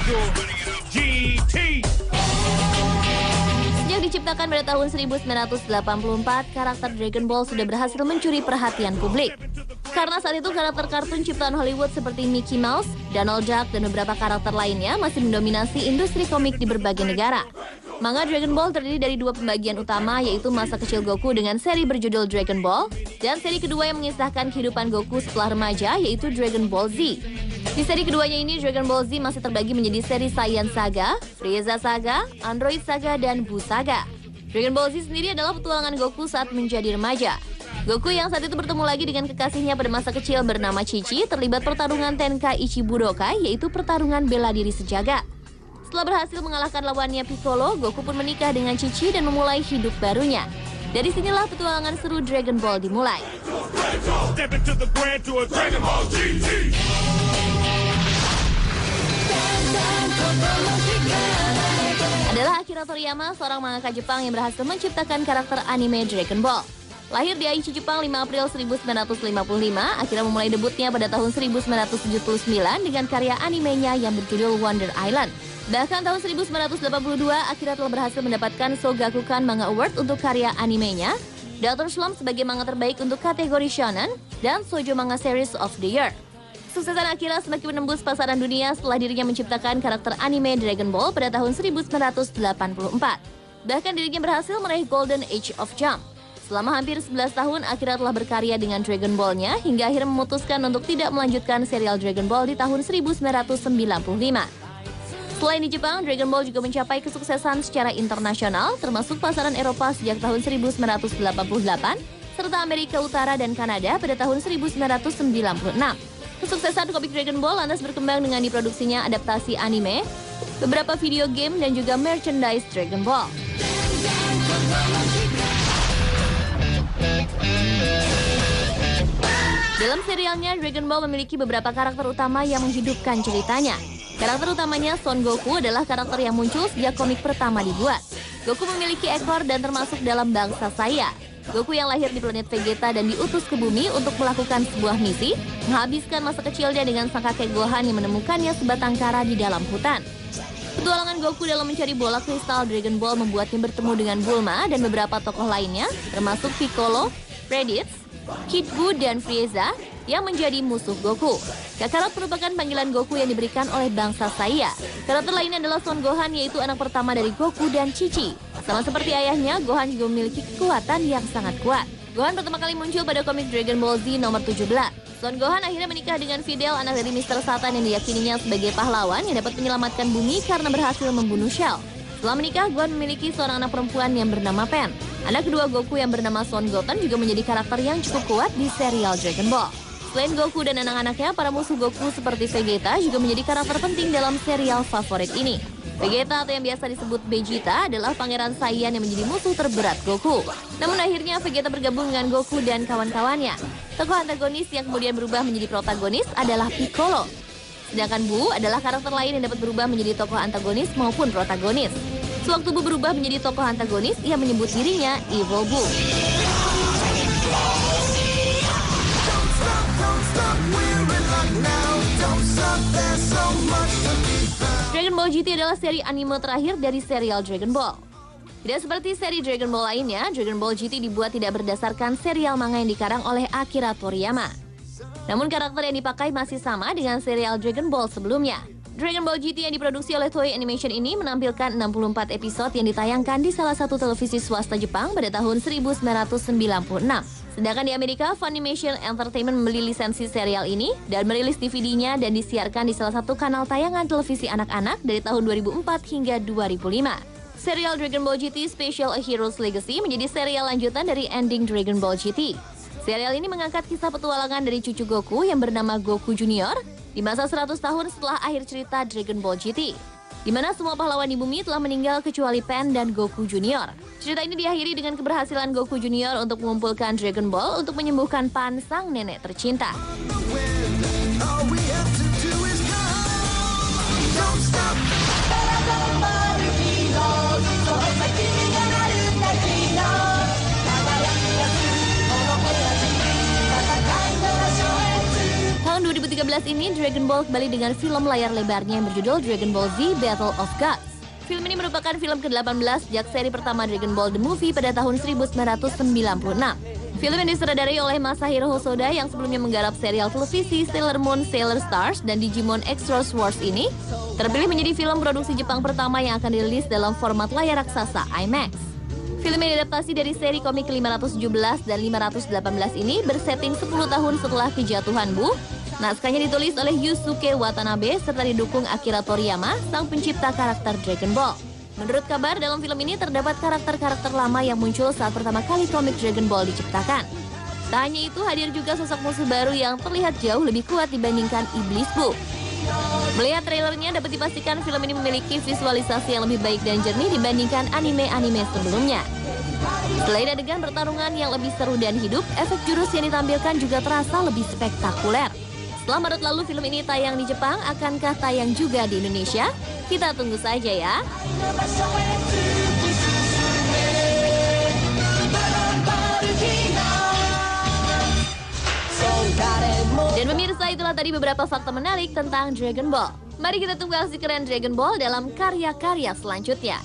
Dragon GT. Sejak diciptakan pada tahun 1984, karakter Dragon Ball sudah berhasil mencuri perhatian publik. Karena saat itu karakter kartun ciptaan Hollywood seperti Mickey Mouse, Donald Duck, dan beberapa karakter lainnya masih mendominasi industri komik di berbagai negara. Manga Dragon Ball terdiri dari dua pembagian utama, yaitu masa kecil Goku dengan seri berjudul Dragon Ball, dan seri kedua yang mengisahkan kehidupan Goku setelah remaja, yaitu Dragon Ball Z. Di seri keduanya ini, Dragon Ball Z masih terbagi menjadi seri Saiyan Saga, Frieza Saga, Android Saga, dan Buu Saga. Dragon Ball Z sendiri adalah petualangan Goku saat menjadi remaja. Goku yang saat itu bertemu lagi dengan kekasihnya pada masa kecil bernama Chi-Chi terlibat pertarungan Tenkaichi Budokai, yaitu pertarungan bela diri sejagat. Setelah berhasil mengalahkan lawannya Piccolo, Goku pun menikah dengan Chi-Chi dan memulai hidup barunya. Dari sinilah petualangan seru Dragon Ball dimulai. Step into the grand to a Dragon Ball GT. Adalah Akira Toriyama, seorang mangaka Jepang yang berhasil menciptakan karakter anime Dragon Ball. Lahir di Aichi, Jepang 5 April 1955, Akira memulai debutnya pada tahun 1979 dengan karya animenya yang berjudul Wonder Island. Bahkan tahun 1982, Akira telah berhasil mendapatkan Shogakukan Manga Award untuk karya animenya, Dr. Slump sebagai manga terbaik untuk kategori shonen, dan Shoujo Manga Series of the Year. Suksesan Akira semakin menembus pasaran dunia setelah dirinya menciptakan karakter anime Dragon Ball pada tahun 1984. Bahkan dirinya berhasil meraih Golden Age of Jump. Selama hampir 11 tahun, Akira telah berkarya dengan Dragon Ball-nya hingga akhirnya memutuskan untuk tidak melanjutkan serial Dragon Ball di tahun 1995. Selain di Jepang, Dragon Ball juga mencapai kesuksesan secara internasional, termasuk pasaran Eropa sejak tahun 1988, serta Amerika Utara dan Kanada pada tahun 1996. Kesuksesan komik Dragon Ball lantas berkembang dengan diproduksinya adaptasi anime, beberapa video game, dan juga merchandise Dragon Ball. Dalam serialnya, Dragon Ball memiliki beberapa karakter utama yang menghidupkan ceritanya. Karakter utamanya Son Goku adalah karakter yang muncul sejak komik pertama dibuat. Goku memiliki ekor dan termasuk dalam bangsa Saiya. Goku yang lahir di planet Vegeta dan diutus ke bumi untuk melakukan sebuah misi, menghabiskan masa kecilnya dengan sang kakek Gohan yang menemukannya sebatang kara di dalam hutan. Petualangan Goku dalam mencari bola kristal Dragon Ball membuatnya bertemu dengan Bulma dan beberapa tokoh lainnya, termasuk Piccolo, Raditz, Kid Buu, dan Frieza yang menjadi musuh Goku. Kakarot merupakan panggilan Goku yang diberikan oleh bangsa Saiya. Karakter lainnya adalah Son Gohan, yaitu anak pertama dari Goku dan Chi-Chi. Sama seperti ayahnya, Gohan juga memiliki kekuatan yang sangat kuat. Gohan pertama kali muncul pada komik Dragon Ball Z nomor 17. Son Gohan akhirnya menikah dengan Videl, anak dari Mr. Satan yang diyakininya sebagai pahlawan yang dapat menyelamatkan bumi karena berhasil membunuh Cell. Setelah menikah, Gohan memiliki seorang anak perempuan yang bernama Pen. Anak kedua Goku yang bernama Son Goten juga menjadi karakter yang cukup kuat di serial Dragon Ball. Selain Goku dan anak-anaknya, para musuh Goku seperti Vegeta juga menjadi karakter penting dalam serial favorit ini. Vegeta atau yang biasa disebut Vegeta adalah pangeran Saiyan yang menjadi musuh terberat Goku. Namun akhirnya Vegeta bergabung dengan Goku dan kawan-kawannya. Tokoh antagonis yang kemudian berubah menjadi protagonis adalah Piccolo. Sedangkan Buu adalah karakter lain yang dapat berubah menjadi tokoh antagonis maupun protagonis. Sewaktu Buu berubah menjadi tokoh antagonis, ia menyebut dirinya Evil Buu. Dragon Ball GT adalah seri anime terakhir dari serial Dragon Ball. Tidak seperti seri Dragon Ball lainnya, Dragon Ball GT dibuat tidak berdasarkan serial manga yang dikarang oleh Akira Toriyama. Namun karakter yang dipakai masih sama dengan serial Dragon Ball sebelumnya. Dragon Ball GT yang diproduksi oleh Toei Animation ini menampilkan 64 episode yang ditayangkan di salah satu televisi swasta Jepang pada tahun 1996. Sedangkan di Amerika, Funimation Entertainment membeli lisensi serial ini dan merilis DVD-nya dan disiarkan di salah satu kanal tayangan televisi anak-anak dari tahun 2004 hingga 2005. Serial Dragon Ball GT Special A Hero's Legacy menjadi serial lanjutan dari ending Dragon Ball GT. Serial ini mengangkat kisah petualangan dari cucu Goku yang bernama Goku Junior di masa 100 tahun setelah akhir cerita Dragon Ball GT, di mana semua pahlawan di bumi telah meninggal kecuali Pen dan Goku Junior. Cerita ini diakhiri dengan keberhasilan Goku Junior untuk mengumpulkan Dragon Ball untuk menyembuhkan Pan, sang nenek tercinta. Tahun 2013 ini, Dragon Ball kembali dengan film layar lebarnya yang berjudul Dragon Ball Z Battle of Gods. Film ini merupakan film ke-18 sejak seri pertama Dragon Ball The Movie pada tahun 1996. Film yang disutradarai oleh Masahiro Hosoda yang sebelumnya menggarap serial televisi Sailor Moon, Sailor Stars, dan Digimon Extra Wars ini terpilih menjadi film produksi Jepang pertama yang akan dirilis dalam format layar raksasa IMAX. Film yang diadaptasi dari seri komik 517 dan 518 ini bersetting 10 tahun setelah kejatuhan Buu. Naskahnya ditulis oleh Yusuke Watanabe serta didukung Akira Toriyama, sang pencipta karakter Dragon Ball. Menurut kabar, dalam film ini terdapat karakter-karakter lama yang muncul saat pertama kali komik Dragon Ball diciptakan. Tak hanya itu, hadir juga sosok musuh baru yang terlihat jauh lebih kuat dibandingkan Iblis Buu. Melihat trailernya, dapat dipastikan film ini memiliki visualisasi yang lebih baik dan jernih dibandingkan anime-anime sebelumnya. Selain adegan pertarungan yang lebih seru dan hidup, efek jurus yang ditampilkan juga terasa lebih spektakuler. Setelah Maret lalu film ini tayang di Jepang, akankah tayang juga di Indonesia? Kita tunggu saja ya. Dan pemirsa, itulah tadi beberapa fakta menarik tentang Dragon Ball. Mari kita tunggu aksi keren Dragon Ball dalam karya-karya selanjutnya.